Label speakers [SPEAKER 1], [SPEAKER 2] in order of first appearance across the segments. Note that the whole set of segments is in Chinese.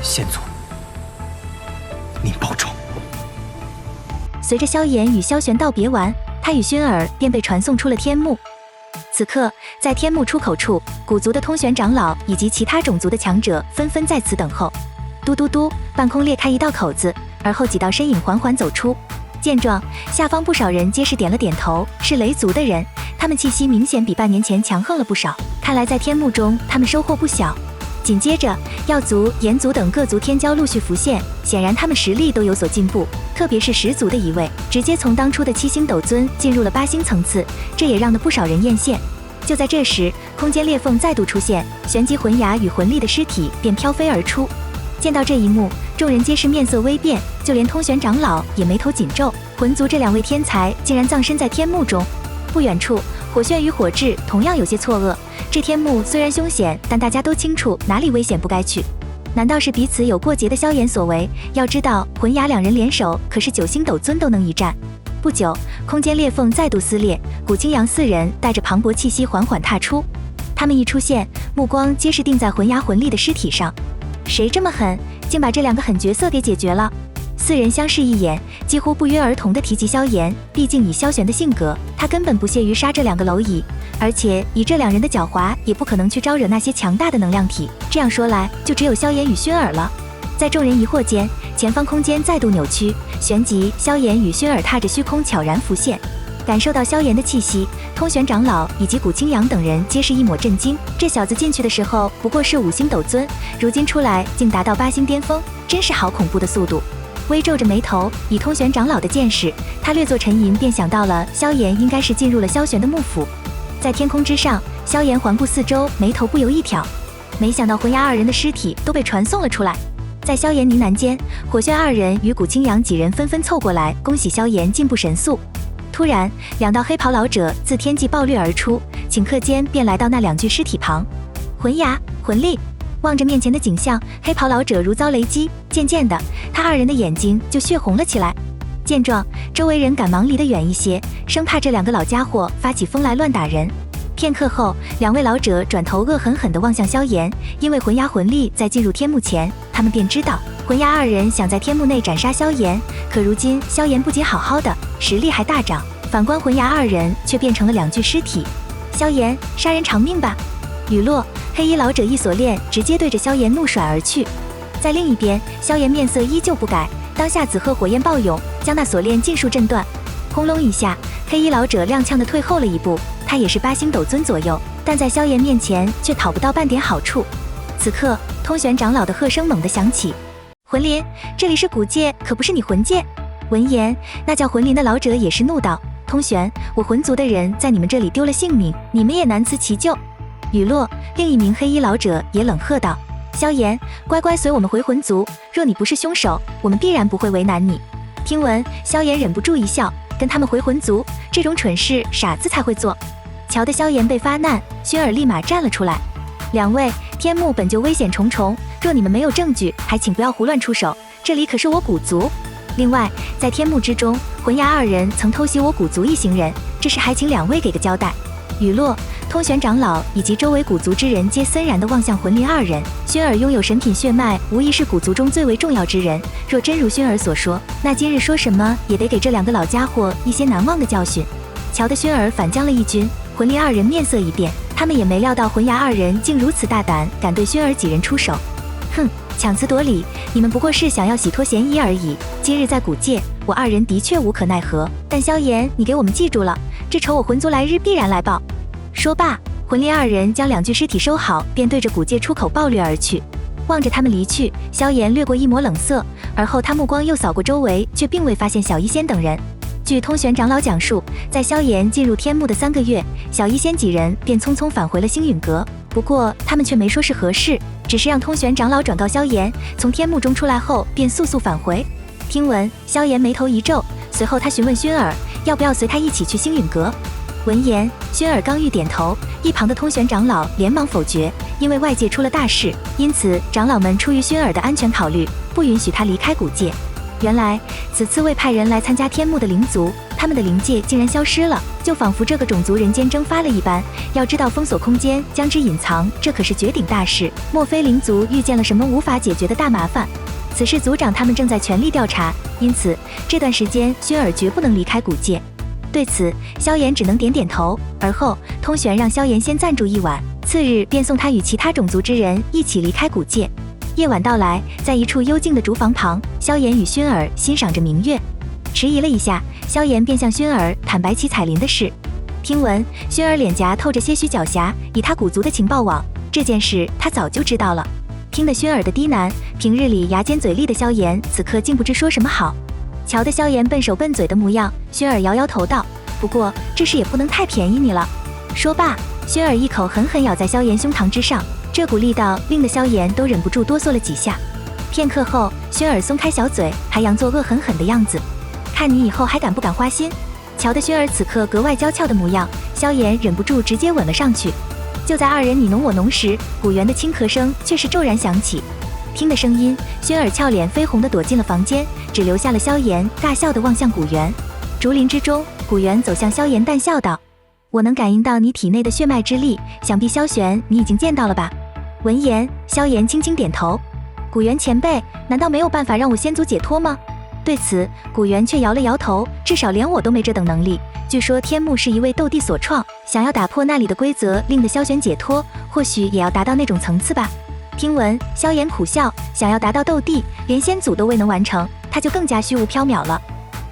[SPEAKER 1] 先祖，您保重。
[SPEAKER 2] 随着萧炎与萧玄道别完，他与薰儿便被传送出了天幕。此刻，在天幕出口处，古族的通玄长老以及其他种族的强者纷纷在此等候。嘟嘟嘟，半空裂开一道口子，而后几道身影缓缓走出。见状，下方不少人皆是点了点头，是雷族的人，他们气息明显比半年前强横了不少，看来在天幕中他们收获不小。紧接着，药族、炎族等各族天骄陆续浮现，显然他们实力都有所进步，特别是10族的一位，直接从当初的7星斗尊进入了8星层次，这也让得不少人艳羡。就在这时，空间裂缝再度出现，旋即魂牙与魂力的尸体便飘飞而出。见到这一幕，众人皆是面色微变，就连通玄长老也眉头紧皱，魂族这2位天才竟然葬身在天幕中。不远处，火炫与火炙同样有些错愕，这天幕虽然凶险，但大家都清楚哪里危险不该去。难道是彼此有过节的萧炎所为？要知道，魂牙2人联手可是9星斗尊都能一战。不久，空间裂缝再度撕裂，古青阳4人带着磅礴气息缓缓踏出。他们一出现，目光皆是定在魂牙魂力的尸体上。谁这么狠，竟把这2个狠角色给解决了？4人相视一眼，几乎不约而同地提及萧炎。毕竟以萧玄的性格，他根本不屑于杀这2个蝼蚁，而且以这2人的狡猾，也不可能去招惹那些强大的能量体。这样说来，就只有萧炎与薰儿了。在众人疑惑间，前方空间再度扭曲，旋即萧炎与薰儿踏着虚空悄然浮现。感受到萧炎的气息，通玄长老以及古青阳等人皆是一抹震惊。这小子进去的时候不过是5星斗尊，如今出来竟达到8星巅峰，真是好恐怖的速度。微皱着眉头，以通玄长老的见识，他略作沉吟，便想到了萧炎应该是进入了萧玄的幕府。在天空之上，萧炎环顾四周，眉头不由一挑，没想到魂牙2人的尸体都被传送了出来。在萧炎呢喃间，火炫2人与古青阳几人纷纷凑过来，恭喜萧炎进步神速。突然，2道黑袍老者自天际暴掠而出，顷刻间便来到那2具尸体旁。魂牙、魂力。望着面前的景象，黑袍老者如遭雷击，渐渐的，他2人的眼睛就血红了起来。见状，周围人赶忙离得远一些，生怕这2个老家伙发起疯来乱打人。片刻后，2位老者转头恶狠狠地望向萧炎，因为魂牙魂力在进入天幕前，他们便知道魂牙2人想在天幕内斩杀萧炎，可如今萧炎不仅好好的，实力还大涨，反观魂牙2人却变成了2具尸体。萧炎，杀人偿命吧！雨落，黑衣老者一锁链直接对着萧炎怒甩而去。在另一边，萧炎面色依旧不改，当下紫褐火焰暴涌，将那锁链尽数震断。轰隆一下，黑衣老者踉跄地退后了一步。他也是8星斗尊左右，但在萧炎面前却讨不到半点好处。此刻，通玄长老的喝声猛地响起：“魂灵，这里是古界，可不是你魂界。”闻言，那叫魂灵的老者也是怒道：“通玄，我魂族的人在你们这里丢了性命，你们也难辞其咎。”雨落，另一名黑衣老者也冷喝道：“萧炎，乖乖随我们回魂族，若你不是凶手，我们必然不会为难你。”听闻，萧炎忍不住一笑：“跟他们回魂族，这种蠢事傻子才会做。”瞧得萧炎被发难，薰儿立马站了出来：“2位，天幕本就危险重重，若你们没有证据，还请不要胡乱出手，这里可是我古族。另外，在天幕之中，魂牙2人曾偷袭我古族1行人，这事还请2位给个交代。”雨落，通玄长老以及周围古族之人皆森然地望向魂灵2人。薰儿拥有神品血脉，无疑是古族中最为重要之人。若真如薰儿所说，那今日说什么也得给这2个老家伙一些难忘的教训。瞧得薰儿反将了一军，魂灵2人面色一变，他们也没料到魂牙2人竟如此大胆，敢对薰儿几人出手。哼，强词夺理，你们不过是想要洗脱嫌疑而已。今日在古界，我2人的确无可奈何，但萧炎，你给我们记住了，这仇我魂族来日必然来报。说罢，魂灵2人将2具尸体收好，便对着古界出口暴掠而去。望着他们离去，萧炎掠过一抹冷色，而后他目光又扫过周围，却并未发现小医仙等人。据通玄长老讲述，在萧炎进入天幕的3个月，小医仙几人便匆匆返回了星陨阁。不过他们却没说是何事，只是让通玄长老转告萧炎，从天幕中出来后便速速返回。听闻，萧炎眉头一皱，随后他询问薰儿要不要随他一起去星陨阁。闻言，薰儿刚欲点头，一旁的通玄长老连忙否决，因为外界出了大事，因此长老们出于薰儿的安全考虑，不允许他离开古界。原来此次未派人来参加天幕的灵族，他们的灵界竟然消失了，就仿佛这个种族人间蒸发了一般。要知道封锁空间，将之隐藏，这可是绝顶大事。莫非灵族遇见了什么无法解决的大麻烦？此事族长他们正在全力调查，因此这段时间薰儿绝不能离开古界。对此，萧炎只能点点头。而后，通玄让萧炎先暂住一晚，次日便送他与其他种族之人一起离开古界。夜晚到来，在一处幽静的竹房旁，萧炎与薰儿欣赏着明月。迟疑了一下，萧炎便向薰儿坦白起彩铃的事。听闻薰儿脸颊透着些许狡黠，以他古族的情报网，这件事他早就知道了。听得薰儿的低喃，平日里牙尖嘴利的萧炎此刻竟不知说什么好。瞧得萧炎笨手笨嘴的模样，薰儿摇摇头道：“不过这事也不能太便宜你了。”说罢，薰儿一口狠狠咬在萧炎胸膛之上，这股力道令得萧炎都忍不住哆嗦了几下。片刻后，薰儿松开小嘴，还佯作恶狠狠的样子：“看你以后还敢不敢花心？”瞧得薰儿此刻格外娇俏的模样，萧炎忍不住直接吻了上去。就在二人你侬我侬时，古元的轻咳声却是骤然响起。听的声音，薰儿俏脸绯红地躲进了房间，只留下了萧炎尬笑地望向古元。竹林之中，古元走向萧炎，淡笑道：“我能感应到你体内的血脉之力，想必萧玄你已经见到了吧？”闻言，萧炎轻轻点头：“古元前辈，难道没有办法让我先族解脱吗？”对此，古元却摇了摇头：“至少连我都没这等能力。据说天幕是一位斗帝所创，想要打破那里的规则，令得萧玄解脱，或许也要达到那种层次吧。”听闻，萧炎苦笑：“想要达到斗帝，连先祖都未能完成，他就更加虚无缥缈了。”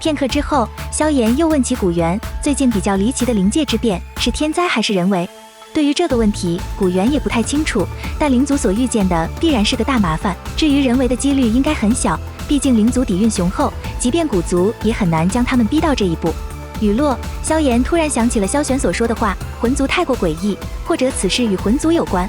[SPEAKER 2] 片刻之后，萧炎又问起古元最近比较离奇的灵界之变是天灾还是人为。对于这个问题，古元也不太清楚，但灵族所遇见的必然是个大麻烦，至于人为的几率应该很小，毕竟灵族底蕴雄厚，即便古族也很难将他们逼到这一步。语落，萧炎突然想起了萧玄所说的话：“魂族太过诡异，或者此事与魂族有关。”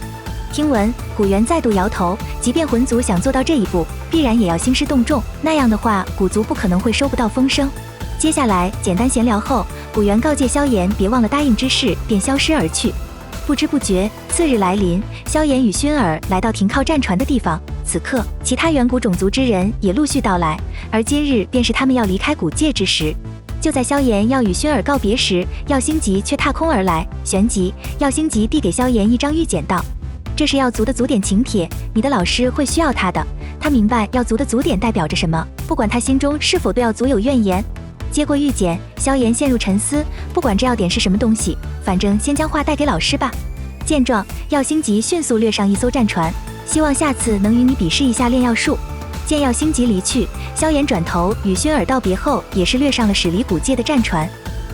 [SPEAKER 2] 听闻，古元再度摇头：“即便魂族想做到这一步，必然也要兴师动众，那样的话，古族不可能会收不到风声。”接下来简单闲聊后，古元告诫萧炎别忘了答应之事，便消失而去。不知不觉，次日来临，萧炎与薰儿来到停靠战船的地方。此刻，其他远古种族之人也陆续到来，而今日便是他们要离开古界之时。就在萧炎要与薰儿告别时，耀星极却踏空而来，旋即，耀星极递给萧炎一张玉简道：“这是耀族的祖典请帖，你的老师会需要它的。他明白耀族的祖典代表着什么，不管他心中是否对耀族有怨言。”接过玉简，萧炎陷入沉思，不管这要点是什么东西，反正先将话带给老师吧。见状，耀星极迅速掠上一艘战船，希望下次能与你比试一下炼药术。见耀星极离去，萧炎转头与薰儿道别后，也是掠上了驶离古界的战船。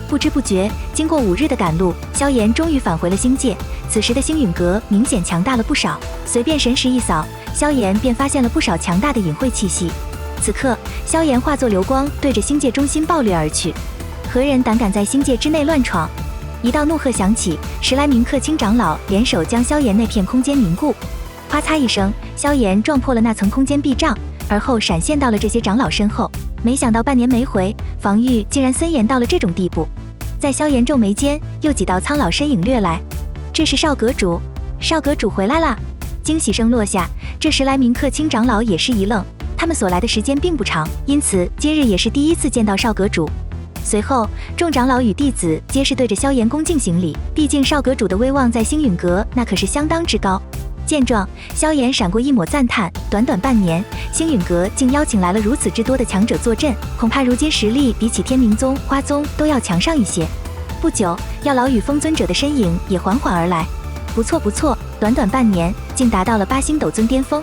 [SPEAKER 2] 不知不觉，经过5日的赶路，萧炎终于返回了星界。此时的星陨阁明显强大了不少，随便神识一扫，萧炎便发现了不少强大的隐晦气息。此刻，萧炎化作流光，对着星界中心暴掠而去。何人胆敢在星界之内乱闯？一道怒喝响起，10来名克卿长老联手将萧炎那片空间凝固。啪嚓一声，萧炎撞破了那层空间壁障，而后闪现到了这些长老身后。没想到半年没回，防御竟然森严到了这种地步。在萧炎皱眉间，又几道苍老身影掠来。这是少阁主，少阁主回来啦！惊喜声落下，这10来名克卿长老也是一愣，他们所来的时间并不长，因此今日也是第一次见到少阁主。随后，众长老与弟子皆是对着萧炎恭敬行礼，毕竟少阁主的威望在星陨阁那可是相当之高。见状，萧炎闪过一抹赞叹，短短半年，星陨阁竟邀请来了如此之多的强者坐镇，恐怕如今实力比起天明宗、花宗都要强上一些。不久，药老与风尊者的身影也缓缓而来。不错不错，短短半年，竟达到了8星斗尊巅峰。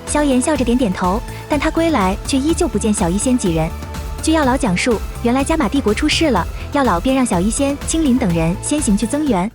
[SPEAKER 2] 萧炎笑着点点头，但他归来却依旧不见小医仙几人。据药老讲述，原来加玛帝国出事了，药老便让小医仙、青林等人先行去增援。